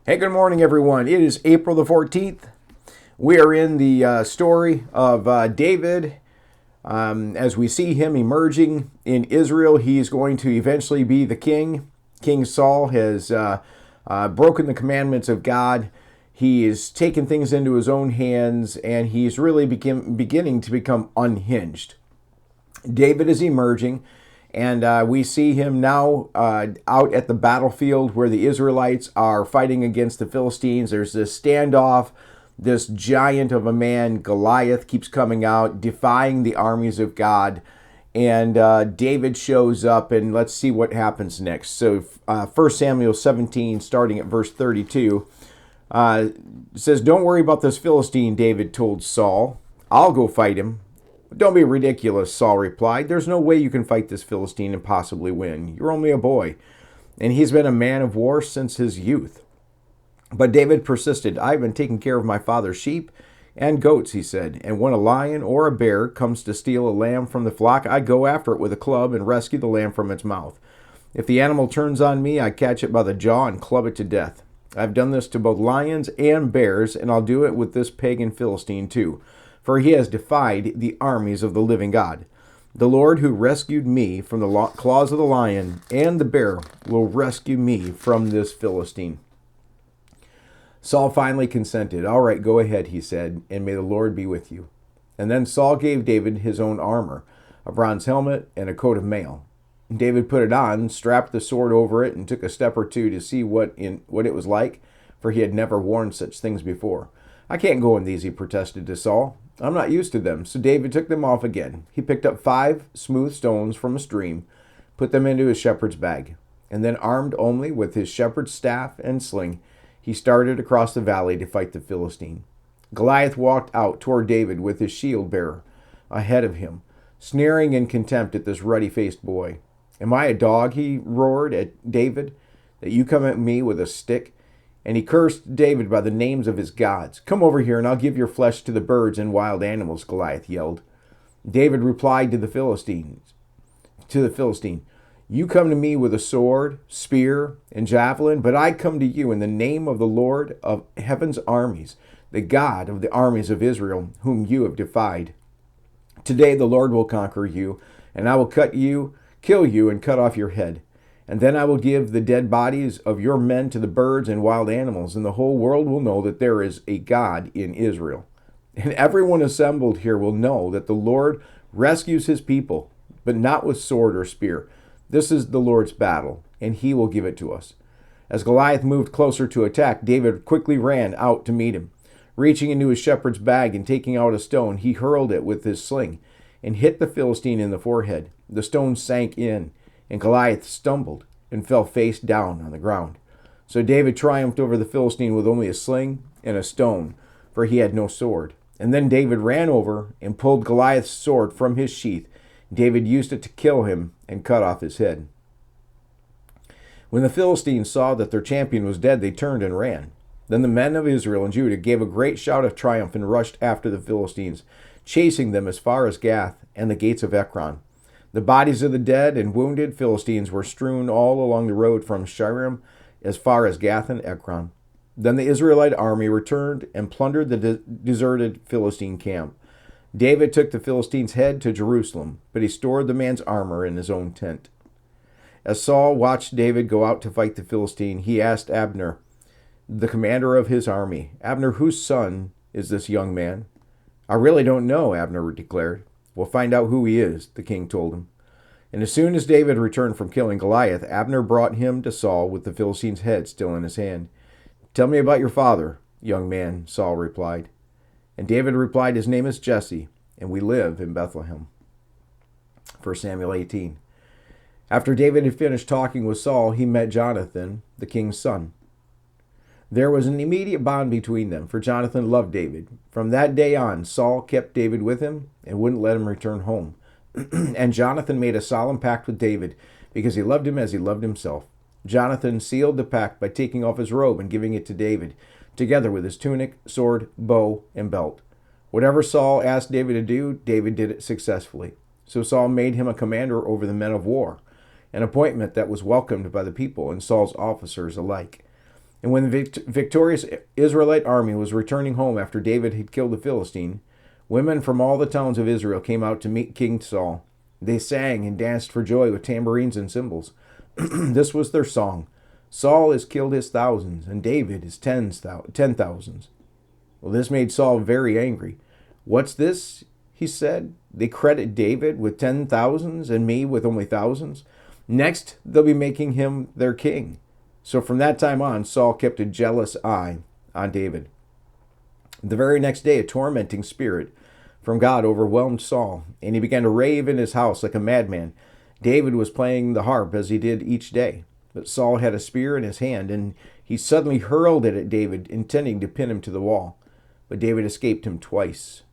Hey, good morning, everyone. It is April the 14th. We are in the story of David. As we see him emerging in Israel, he's going to eventually be the king. King Saul has broken the commandments of God. He is taking things into his own hands, and he's really beginning to become unhinged. David is emerging, and we see him now out at the battlefield where the Israelites are fighting against the Philistines. There's this standoff. This giant of a man, Goliath, keeps coming out, defying the armies of God. And David shows up, and let's see what happens next. So 1 Samuel 17, starting at verse 32, says, "Don't worry about this Philistine," David told Saul. "I'll go fight him." "Don't be ridiculous," Saul replied. "There's no way you can fight this Philistine and possibly win. You're only a boy, and he's been a man of war since his youth." But David persisted. "I've been taking care of my father's sheep and goats," he said, "and when a lion or a bear comes to steal a lamb from the flock, I go after it with a club and rescue the lamb from its mouth. If the animal turns on me, I catch it by the jaw and club it to death. I've done this to both lions and bears, and I'll do it with this pagan Philistine too, for he has defied the armies of the living God. The Lord who rescued me from the claws of the lion and the bear will rescue me from this Philistine." Saul finally consented. "All right, go ahead," he said, "and may the Lord be with you." And then Saul gave David his own armor, a bronze helmet and a coat of mail. David put it on, strapped the sword over it, and took a step or two to see what it was like, for he had never worn such things before. "I can't go in these," he protested to Saul. "I'm not used to them." So David took them off again. He picked up 5 smooth stones from a stream, put them into his shepherd's bag, and then, armed only with his shepherd's staff and sling, he started across the valley to fight the Philistine. Goliath walked out toward David with his shield bearer ahead of him, sneering in contempt at this ruddy-faced boy. "Am I a dog," he roared at David, "that you come at me with a stick?" And he cursed David by the names of his gods. "Come over here, and I'll give your flesh to the birds and wild animals," Goliath yelled. David replied to the Philistine, "You come to me with a sword, spear, and javelin, but I come to you in the name of the Lord of heaven's armies, the God of the armies of Israel, whom you have defied. Today the Lord will conquer you, and I will kill you, and cut off your head. And then I will give the dead bodies of your men to the birds and wild animals, and the whole world will know that there is a God in Israel. And everyone assembled here will know that the Lord rescues his people, but not with sword or spear. This is the Lord's battle, and he will give it to us." As Goliath moved closer to attack, David quickly ran out to meet him. Reaching into his shepherd's bag and taking out a stone, he hurled it with his sling and hit the Philistine in the forehead. The stone sank in, and Goliath stumbled and fell face down on the ground. So David triumphed over the Philistine with only a sling and a stone, for he had no sword. And then David ran over and pulled Goliath's sword from his sheath. David used it to kill him and cut off his head. When the Philistines saw that their champion was dead, they turned and ran. Then the men of Israel and Judah gave a great shout of triumph and rushed after the Philistines, chasing them as far as Gath and the gates of Ekron. The bodies of the dead and wounded Philistines were strewn all along the road from Shaaraim as far as Gath and Ekron. Then the Israelite army returned and plundered the deserted Philistine camp. David took the Philistine's head to Jerusalem, but he stored the man's armor in his own tent. As Saul watched David go out to fight the Philistine, he asked Abner, the commander of his army, "Abner, whose son is this young man?" "I really don't know," Abner declared. "We'll find out who he is," the king told him. And as soon as David returned from killing Goliath, Abner brought him to Saul with the Philistine's head still in his hand. "Tell me about your father, young man," Saul replied. And David replied, "His name is Jesse, and we live in Bethlehem." 1 Samuel 18. After David had finished talking with Saul, he met Jonathan, the king's son. There was an immediate bond between them, for Jonathan loved David. From that day on, Saul kept David with him and wouldn't let him return home. And Jonathan made a solemn pact with David because he loved him as he loved himself. Jonathan sealed the pact by taking off his robe and giving it to David, together with his tunic, sword, bow, and belt. Whatever Saul asked David to do, David did it successfully. So Saul made him a commander over the men of war, an appointment that was welcomed by the people and Saul's officers alike. And when the victorious Israelite army was returning home after David had killed the Philistine, women from all the towns of Israel came out to meet King Saul. They sang and danced for joy with tambourines and cymbals. This was their song: Saul has killed his thousands, and David his 10,000s. Well, this made Saul very angry. What's this? He said. They credit David with 10,000s and me with only thousands. Next, they'll be making him their king. So from that time on, Saul kept a jealous eye on David. The very next day, a tormenting spirit from God overwhelmed Saul, and he began to rave in his house like a madman. David was playing the harp as he did each day, but Saul had a spear in his hand, and he suddenly hurled it at David, intending to pin him to the wall. But David escaped him twice.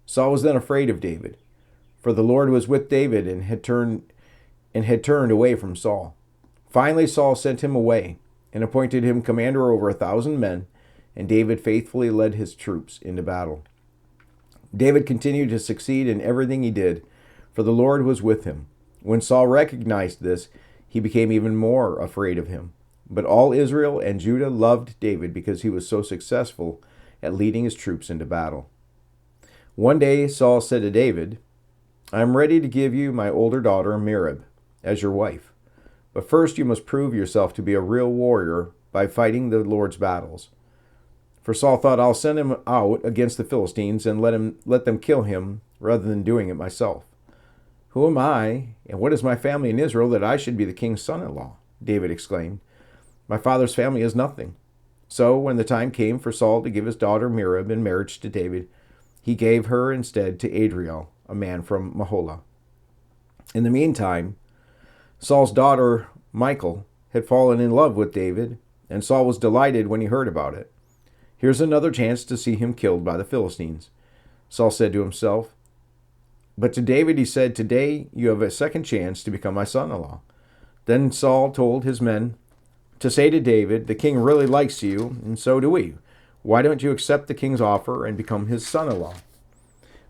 Saul was then afraid of David, for the Lord was with David and had turned away from Saul. Finally, Saul sent him away and appointed him commander over 1,000 men, and David faithfully led his troops into battle. David continued to succeed in everything he did, for the Lord was with him. When Saul recognized this, he became even more afraid of him. But all Israel and Judah loved David because he was so successful at leading his troops into battle. One day Saul said to David, "I am ready to give you my older daughter Merab as your wife. But first you must prove yourself to be a real warrior by fighting the Lord's battles." For Saul thought, "I'll send him out against the Philistines and let them kill him rather than doing it myself. Who am I, and what is my family in Israel that I should be the king's son-in-law?" David exclaimed. "My father's family is nothing." So when the time came for Saul to give his daughter Merab in marriage to David, he gave her instead to Adriel, a man from Maholah. In the meantime, Saul's daughter, Michal, had fallen in love with David, and Saul was delighted when he heard about it. Here's another chance to see him killed by the Philistines. Saul said to himself. But to David he said, "Today you have a second chance to become my son-in-law." Then Saul told his men to say to David, "The king really likes you, and so do we. Why don't you accept the king's offer and become his son-in-law?"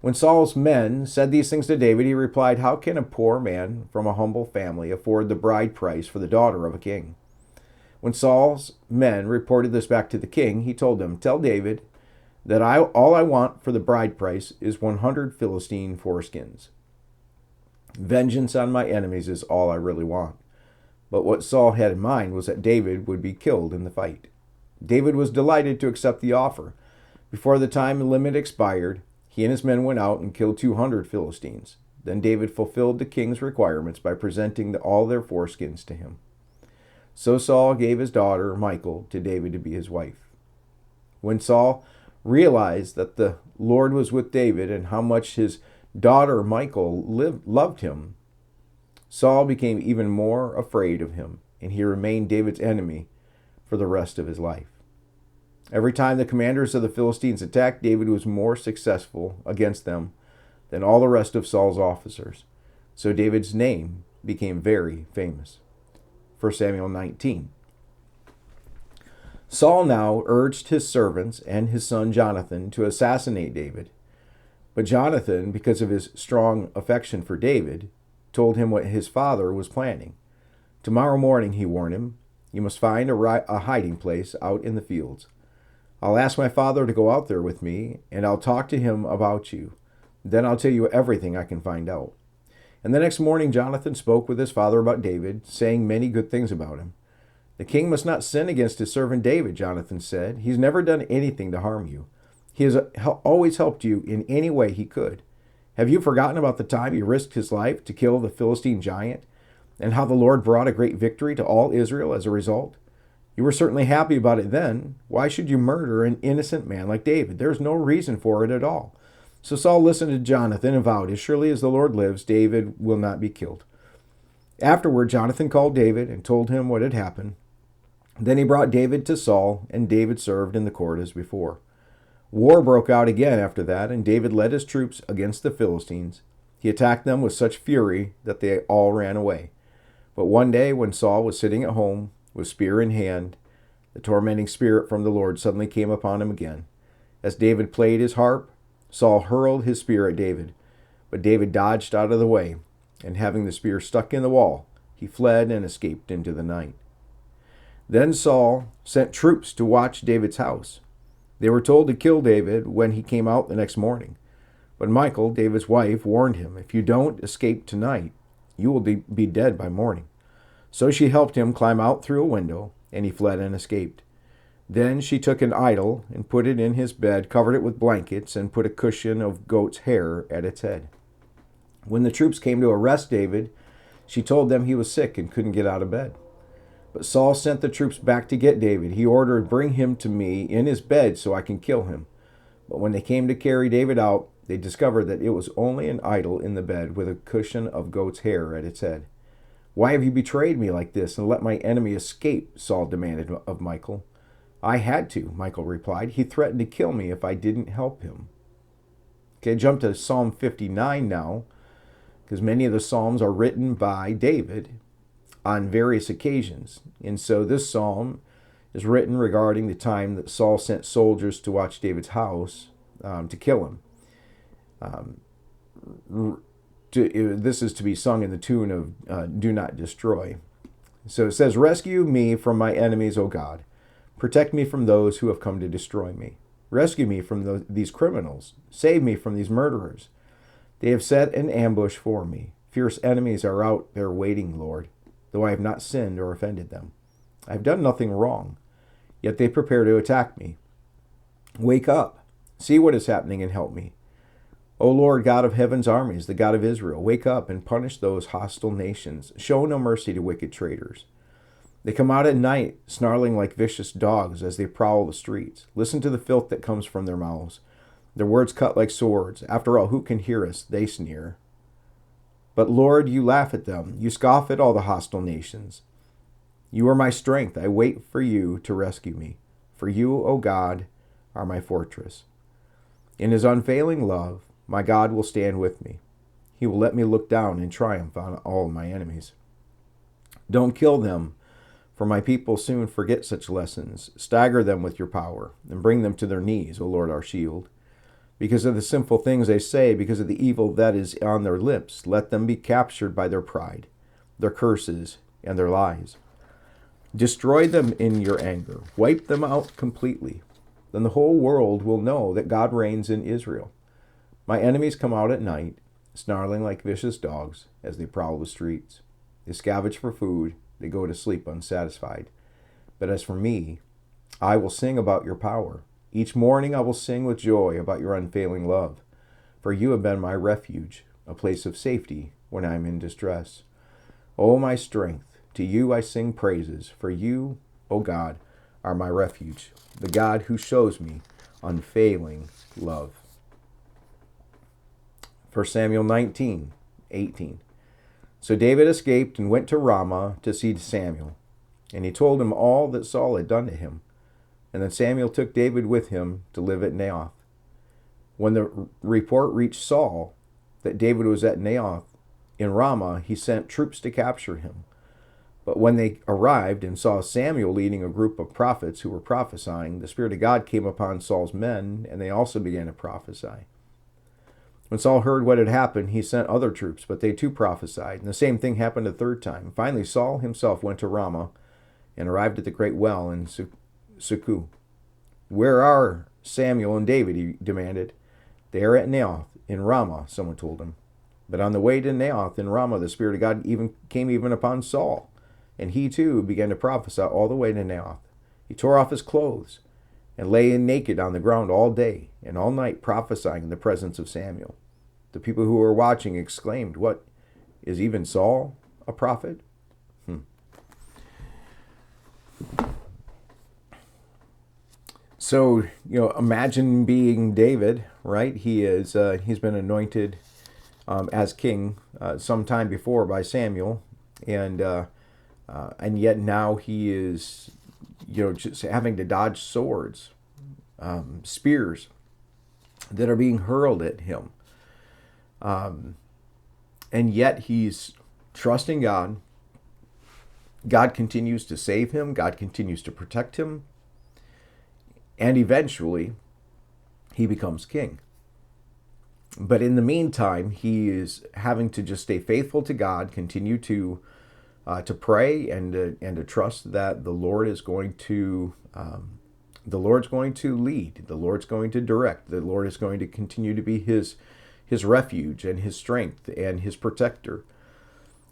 When Saul's men said these things to David, he replied, "How can a poor man from a humble family afford the bride price for the daughter of a king?" When Saul's men reported this back to the king, he told them, "Tell David that all I want for the bride price is 100 Philistine foreskins. Vengeance on my enemies is all I really want." But what Saul had in mind was that David would be killed in the fight. David was delighted to accept the offer. Before the time limit expired, he and his men went out and killed 200 Philistines. Then David fulfilled the king's requirements by presenting all their foreskins to him. So Saul gave his daughter Michal to David to be his wife. When Saul realized that the Lord was with David and how much his daughter Michal loved him, Saul became even more afraid of him, and he remained David's enemy for the rest of his life. Every time the commanders of the Philistines attacked, David was more successful against them than all the rest of Saul's officers. So David's name became very famous. 1 Samuel 19. Saul now urged his servants and his son Jonathan to assassinate David. But Jonathan, because of his strong affection for David, told him what his father was planning. "Tomorrow morning," he warned him, "you must find a hiding place out in the fields. I'll ask my father to go out there with me, and I'll talk to him about you. Then I'll tell you everything I can find out." And the next morning Jonathan spoke with his father about David, saying many good things about him. "The king must not sin against his servant David," Jonathan said. "He's never done anything to harm you. He has always helped you in any way he could. Have you forgotten about the time he risked his life to kill the Philistine giant, and how the Lord brought a great victory to all Israel as a result? You were certainly happy about it then. Why should you murder an innocent man like David? There's no reason for it at all." So Saul listened to Jonathan and vowed, "As surely as the Lord lives, David will not be killed." Afterward, Jonathan called David and told him what had happened. Then he brought David to Saul, and David served in the court as before. War broke out again after that, and David led his troops against the Philistines. He attacked them with such fury that they all ran away. But one day, when Saul was sitting at home with spear in hand, the tormenting spirit from the Lord suddenly came upon him again. As David played his harp, Saul hurled his spear at David, but David dodged out of the way, and having the spear stuck in the wall, he fled and escaped into the night. Then Saul sent troops to watch David's house. They were told to kill David when he came out the next morning. But Michal, David's wife, warned him, "If you don't escape tonight, you will be dead by morning." So she helped him climb out through a window, and he fled and escaped. Then she took an idol and put it in his bed, covered it with blankets, and put a cushion of goat's hair at its head. When the troops came to arrest David, she told them he was sick and couldn't get out of bed. But Saul sent the troops back to get David. He ordered, "Bring him to me in his bed so I can kill him." But when they came to carry David out, they discovered that it was only an idol in the bed with a cushion of goat's hair at its head. "Why have you betrayed me like this and let my enemy escape?" Saul demanded of Michal. "I had to," Michal replied. "He threatened to kill me if I didn't help him." Okay, jump to Psalm 59 now, because many of the Psalms are written by David on various occasions. And so this Psalm is written regarding the time that Saul sent soldiers to watch David's house to kill him. This is to be sung in the tune of "Do Not Destroy." So it says, "Rescue me from my enemies, O God. Protect me from those who have come to destroy me. Rescue me from these criminals. Save me from these murderers. They have set an ambush for me. Fierce enemies are out there waiting, Lord, though I have not sinned or offended them. I have done nothing wrong, yet they prepare to attack me. Wake up, see what is happening, and help me. O Lord, God of heaven's armies, the God of Israel, wake up and punish those hostile nations. Show no mercy to wicked traitors. They come out at night, snarling like vicious dogs as they prowl the streets. Listen to the filth that comes from their mouths. Their words cut like swords. After all, who can hear us? They sneer. But Lord, you laugh at them. You scoff at all the hostile nations. You are my strength. I wait for you to rescue me. For you, O God, are my fortress. In his unfailing love, my God will stand with me. He will let me look down in triumph on all my enemies. Don't kill them, for my people soon forget such lessons. Stagger them with your power, and bring them to their knees, O Lord, our shield. Because of the sinful things they say, because of the evil that is on their lips, let them be captured by their pride, their curses, and their lies. Destroy them in your anger. Wipe them out completely. Then the whole world will know that God reigns in Israel. My enemies come out at night, snarling like vicious dogs as they prowl the streets. They scavenge for food. They go to sleep unsatisfied. But as for me, I will sing about your power. Each morning I will sing with joy about your unfailing love. For you have been my refuge, a place of safety when I am in distress. O my strength, to you I sing praises. For you, O God, are my refuge, the God who shows me unfailing love. 1 Samuel 19:18. So David escaped and went to Ramah to see Samuel. And he told him all that Saul had done to him. And then Samuel took David with him to live at Naioth. When the report reached Saul that David was at Naioth in Ramah, he sent troops to capture him. But when they arrived and saw Samuel leading a group of prophets who were prophesying, the Spirit of God came upon Saul's men, and they also began to prophesy. When Saul heard what had happened, he sent other troops, but they too prophesied. And the same thing happened a third time. Finally, Saul himself went to Ramah and arrived at the great well in Succoth. "Where are Samuel and David?" he demanded. "They are at Naioth in Ramah," someone told him. But on the way to Naioth in Ramah, the Spirit of God came upon Saul, and he too began to prophesy all the way to Naioth. He tore off his clothes and lay naked on the ground all day and all night, prophesying in the presence of Samuel. The people who were watching exclaimed, "What, is even Saul a prophet?" So, imagine being David, right? He's been anointed as king some time before by Samuel, and yet now he is, just having to dodge swords, spears that are being hurled at him. And yet he's trusting God. God continues to save him. God continues to protect him. And eventually, he becomes king. But in the meantime, he is having to just stay faithful to God, continue to to pray and to trust that the Lord is going to the Lord's going to lead, the Lord's going to direct, the Lord is going to continue to be his refuge and his strength and his protector.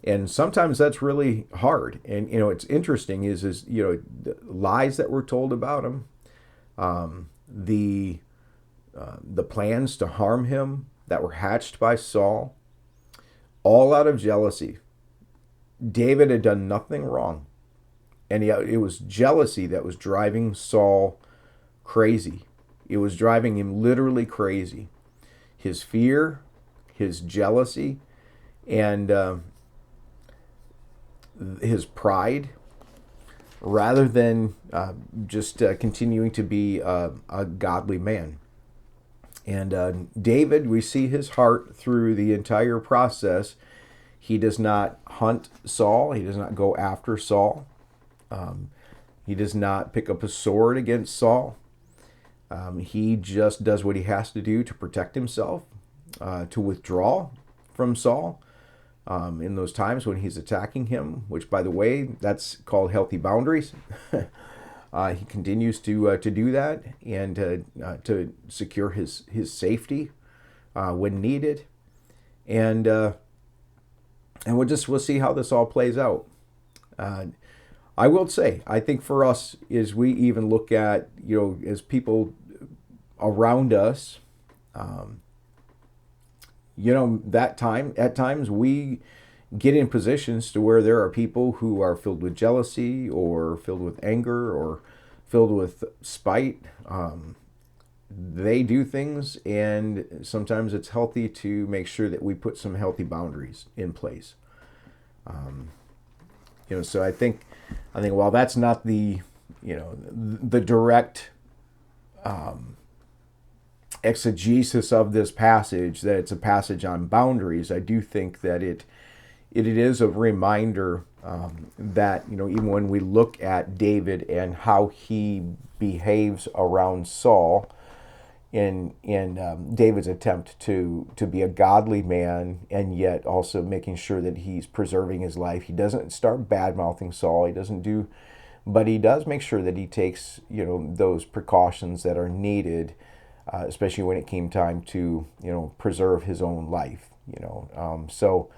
And sometimes that's really hard. And it's interesting is the lies that were told about him, the plans to harm him that were hatched by Saul, all out of jealousy. David had done nothing wrong, and it was jealousy that was driving Saul crazy. It was driving him literally crazy. His fear, his jealousy, and his pride, rather than just continuing to be a godly man. And David, we see his heart through the entire process. He does not hunt Saul. He does not go after Saul. He does not pick up a sword against Saul. He just does what he has to do to protect himself, to withdraw from Saul in those times when he's attacking him, which, by the way, that's called healthy boundaries. He continues to do that and to secure his safety when needed. And we'll see how this all plays out. I will say, I think for us, is we even look at, as people around us, at times we get in positions to where there are people who are filled with jealousy or filled with anger or filled with spite. They do things, and sometimes it's healthy to make sure that we put some healthy boundaries in place. So I think while that's not the direct exegesis of this passage, that it's a passage on boundaries, I do think that it is a reminder that even when we look at David and how he behaves around Saul, in David's attempt to be a godly man, and yet also making sure that he's preserving his life. He doesn't start bad-mouthing Saul. He doesn't do, but he does make sure that he takes those precautions that are needed, especially when it came time to preserve his own life. So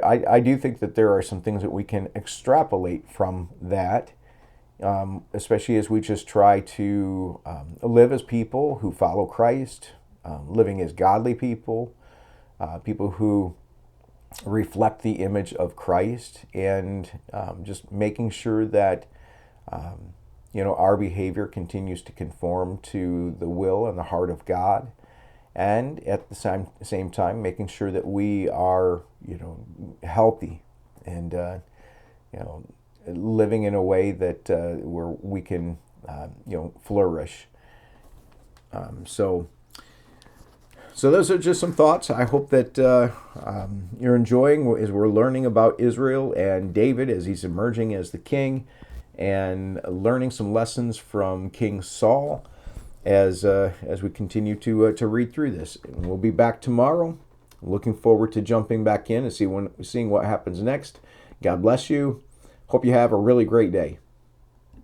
I do think that there are some things that we can extrapolate from that. Especially as we just try to live as people who follow Christ, living as godly people, people who reflect the image of Christ, and just making sure that our behavior continues to conform to the will and the heart of God, and at the same time making sure that we are healthy and living in a way that where we can flourish. So those are just some thoughts. I hope that you're enjoying as we're learning about Israel and David as he's emerging as the king, and learning some lessons from King Saul as we continue to read through this. And we'll be back tomorrow. Looking forward to jumping back in and seeing what happens next. God bless you. Hope you have a really great day.